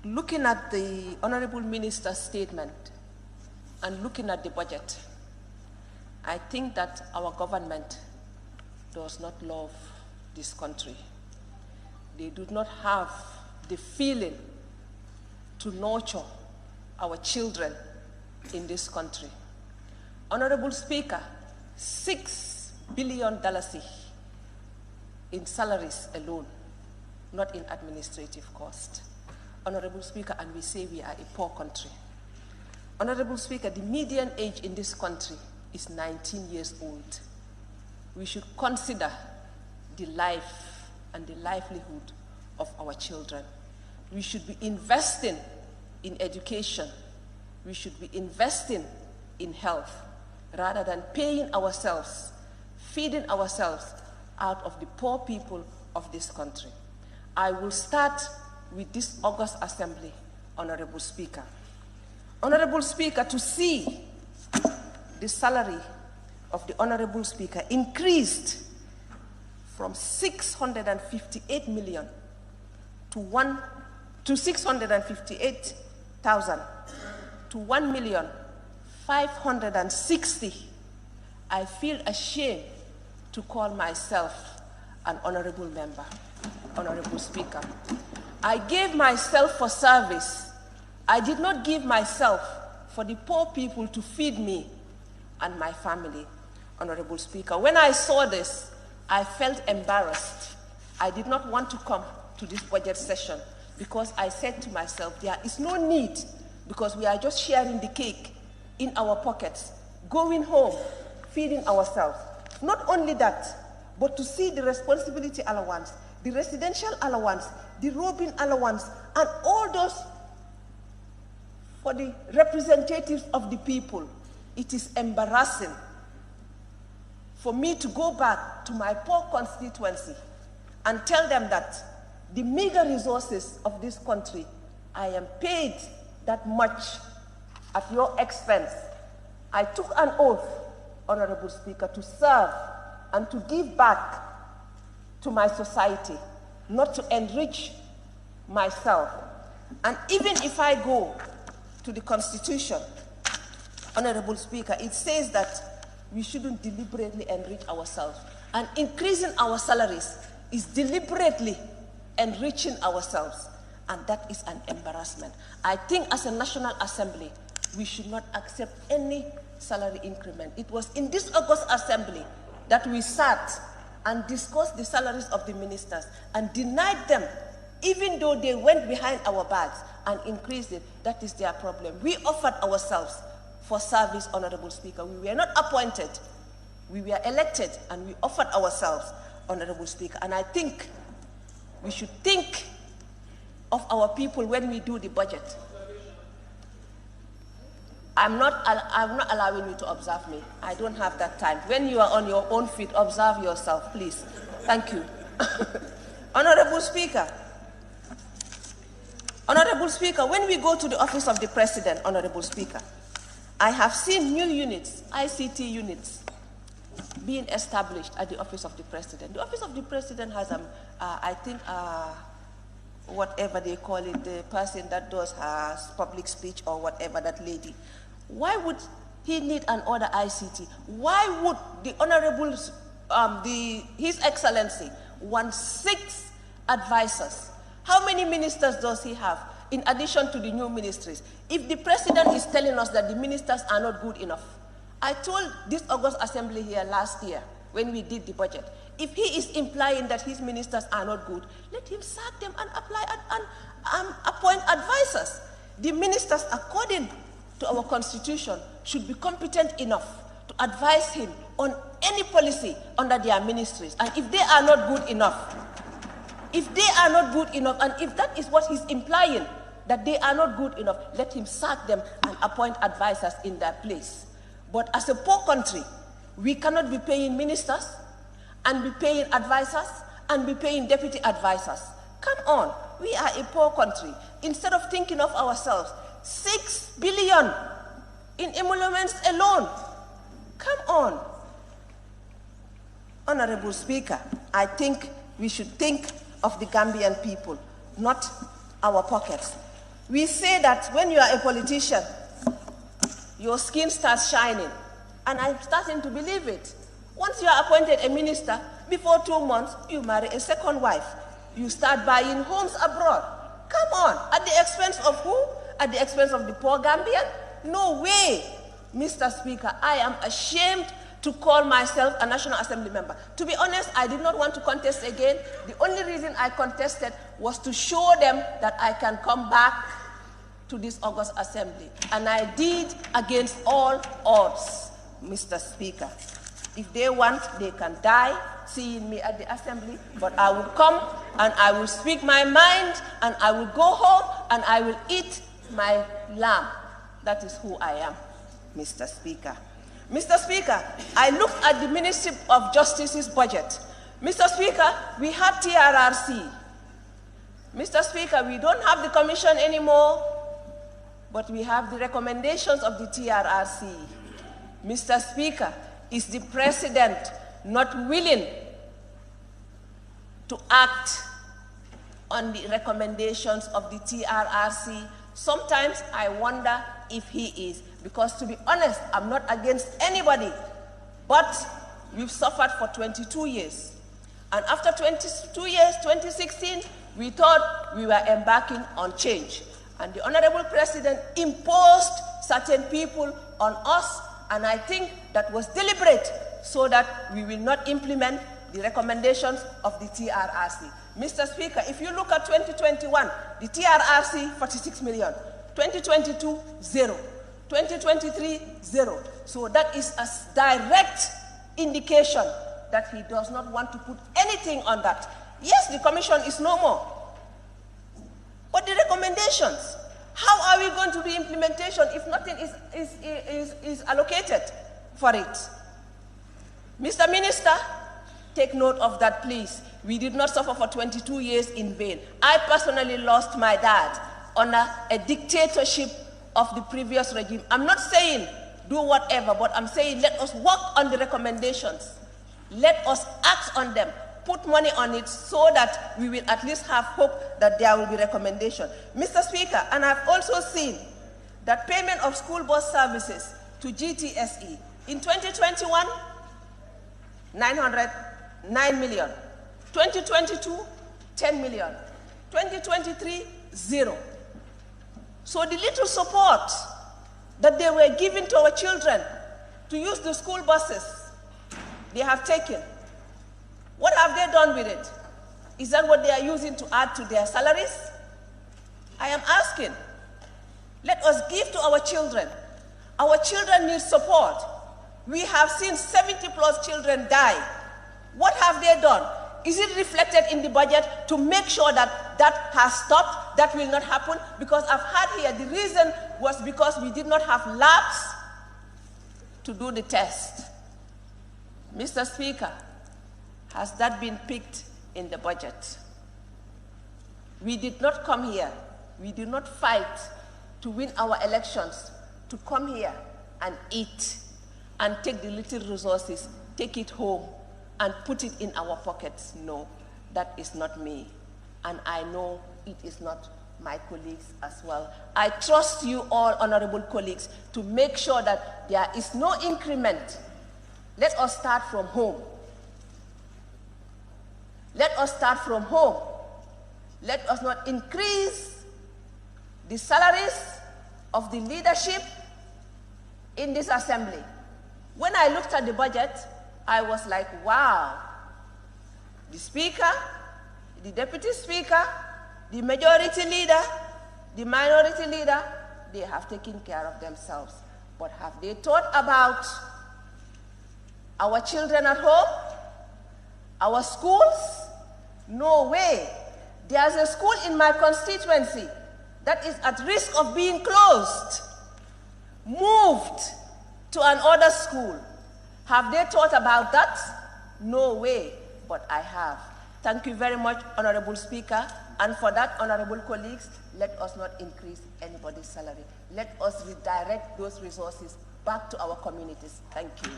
Looking at the Honorable Minister's statement and looking at the budget, I think that our government does not love this country. They do not have the feeling to nurture our children in this country. Honorable Speaker, $6 billion in salaries alone, not in administrative cost. Honorable Speaker, and we say we are a poor country. Honorable Speaker, the median age in this country is 19 years old. We should consider the life and the livelihood of our children. We should be investing in education. We should be investing in health rather than paying ourselves, feeding ourselves out of the poor people of this country. I will start with this August Assembly, Honorable Speaker. Honorable Speaker, to see the salary of the Honorable Speaker increased from 658 million to 658,000 to 1,560,000, I feel ashamed to call myself an honorable member. Honorable Speaker, I gave myself for service. I did not give myself for the poor people to feed me and my family. Honorable Speaker, when I saw this, I felt embarrassed. I did not want to come to this budget session because I said to myself, there is no need, because we are just sharing the cake in our pockets, going home, feeding ourselves. Not only that, but to see the responsibility allowance, the residential allowance, the robing allowance, and all those for the representatives of the people. It is embarrassing for me to go back to my poor constituency and tell them that the meager resources of this country, I am paid that much at your expense. I took an oath, Honorable Speaker, to serve and to give back to my society, not to enrich myself. And even if I go to the Constitution, Honorable Speaker, it says that we shouldn't deliberately enrich ourselves. And increasing our salaries is deliberately enriching ourselves. And that is an embarrassment. I think as a National Assembly, we should not accept any salary increment. It was in this August Assembly that we sat and discussed the salaries of the ministers and denied them, even though they went behind our backs and increased it. That is their problem. We offered ourselves for service, Honorable Speaker. We were not appointed. We were elected, and we offered ourselves, Honorable Speaker. And I think we should think of our people when we do the budget. I'm not allowing you to observe me. I don't have that time. When you are on your own feet, observe yourself, please. Thank you. Honorable Speaker, when we go to the office of the President, Honorable Speaker, I have seen new units, ICT units, being established at the office of the President. The office of the President has, I think, whatever they call it, the person that does her public speech or whatever, that lady. Why would he need another ICT? Why would the Honorable, His Excellency want 6 advisors? How many ministers does he have in addition to the new ministries? If the President is telling us that the ministers are not good enough, I told this August Assembly here last year when we did the budget, if he is implying that his ministers are not good, let him sack them and apply and appoint advisors. The ministers, according to our constitution, should be competent enough to advise him on any policy under their ministries. And if they are not good enough, and if that is what he's implying, that they are not good enough, let him sack them and appoint advisors in their place. But as a poor country, we cannot be paying ministers and be paying advisors and be paying deputy advisors. Come on, we are a poor country. Instead of thinking of ourselves, 6 billion in emoluments alone. Come on. Honorable Speaker, I think we should think of the Gambian people, not our pockets. We say that when you are a politician, your skin starts shining. And I'm starting to believe it. Once you are appointed a minister, before 2 months, you marry a second wife. You start buying homes abroad. Come on, at the expense of who? At the expense of the poor Gambian? No way. Mr. Speaker, I am ashamed to call myself a National Assembly member. To be honest, I did not want to contest again. The only reason I contested was to show them that I can come back to this August Assembly. And I did against all odds, Mr. Speaker. If they want, they can die seeing me at the Assembly, but I will come and I will speak my mind and I will go home and I will eat my lamb. That is who I am, Mr. Speaker. Mr. Speaker, I looked at the Ministry of Justice's budget. Mr. Speaker, we had TRRC. Mr. Speaker, we don't have the commission anymore, but we have the recommendations of the TRRC. Mr. Speaker, is the President not willing to act on the recommendations of the TRRC? Sometimes I wonder if he is, because to be honest, I'm not against anybody, but we've suffered for 22 years. And after 22 years, 2016, we thought we were embarking on change. And the Honorable President imposed certain people on us, and I think that was deliberate so that we will not implement the recommendations of the TRRC. Mr. Speaker, if you look at 2021, the TRRC, 46 million. 2022, 0. 2023, 0. So that is a direct indication that he does not want to put anything on that. Yes, the commission is no more. But the recommendations, how are we going to do implementation if nothing is allocated for it? Mr. Minister, take note of that, please. We did not suffer for 22 years in vain. I personally lost my dad under a dictatorship of the previous regime. I'm not saying do whatever, but I'm saying let us work on the recommendations. Let us act on them, put money on it so that we will at least have hope that there will be recommendation. Mr. Speaker, and I've also seen that payment of school bus services to GTSE in 2021, 909 million. 2022, 10 million. 2023, 0. So the little support that they were giving to our children to use the school buses, they have taken. What have they done with it? Is that what they are using to add to their salaries? I am asking. Let us give to our children. Our children need support. We have seen 70+ children die. What have they done? Is it reflected in the budget to make sure that that has stopped, that will not happen? Because I've heard here the reason was because we did not have labs to do the test. Mr. Speaker, has that been picked in the budget? We did not come here, we did not fight to win our elections, to come here and eat and take the little resources, take it home and put it in our pockets. No, that is not me. And I know it is not my colleagues as well. I trust you all, honorable colleagues, to make sure that there is no increment. Let us start from home. Let us start from home. Let us not increase the salaries of the leadership in this assembly. When I looked at the budget, I was like, wow, the speaker, the deputy speaker, the majority leader, the minority leader, they have taken care of themselves. But have they thought about our children at home? Our schools? No way. There's a school in my constituency that is at risk of being closed, moved to another school. Have they thought about that? No way, but I have. Thank you very much, Honorable Speaker. And for that, honorable colleagues, let us not increase anybody's salary. Let us redirect those resources back to our communities. Thank you.